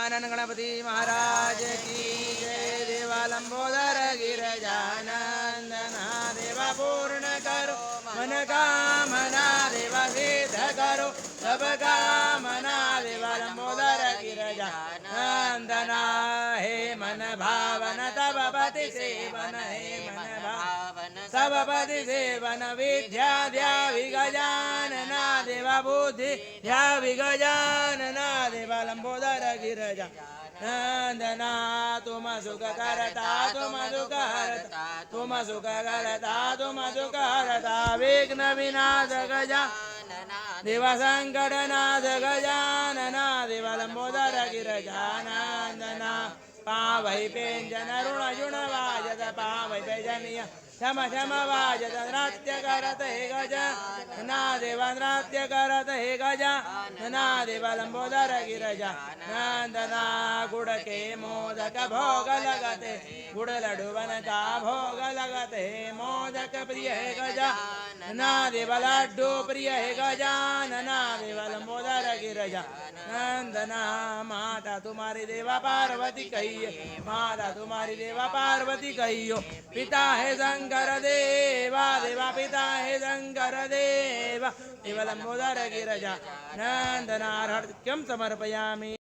गजानन गणपति महाराज की जय। देवा लंबोदर गिरजानंदना देवा पूर्ण करो मन कामना देवा सिद्ध करो सब कामना देवा लंबोदर गिरजानंदना हे मन भावन तब पति सेवन हे मन भावन सब पति सेवन विद्या द्या विगजानना देवा बुद्धि ध्या विगजानना देवा लंबोदर गिरजा नंदना तुम सुख करता तुम दुख हरता तुम सुख करता तुम दुख हरता विघ्न विनाश गजानना देवा संकटनाथ गजानना देवा लंबोदर गिरजानंदना पावै पेंजन ऋण जुण वाजत पावै पेजनिया क्षम क्षम वाजत नृत्य करत हे गजानना देवा नृत्य करत हे गजानना देवा लंबोदर गिरजा नंदना गुड़ के मोदक भोग लगते गुड़ लड्डूवन का भोग लगते मोदक प्रिय है गजानना देवा लड्डू प्रिय है गजानना देवा लंबोदर गिरजा नंदना माता तुम्हारी देवा पार्वती कहियो माता तुम्हारी देवा पार्वती कहियो पिता है शंकर देवा देवा पिता है शंकर देवा देवा लंबोदर गिरजा नंदना अर्घ्यं समर्पयामि।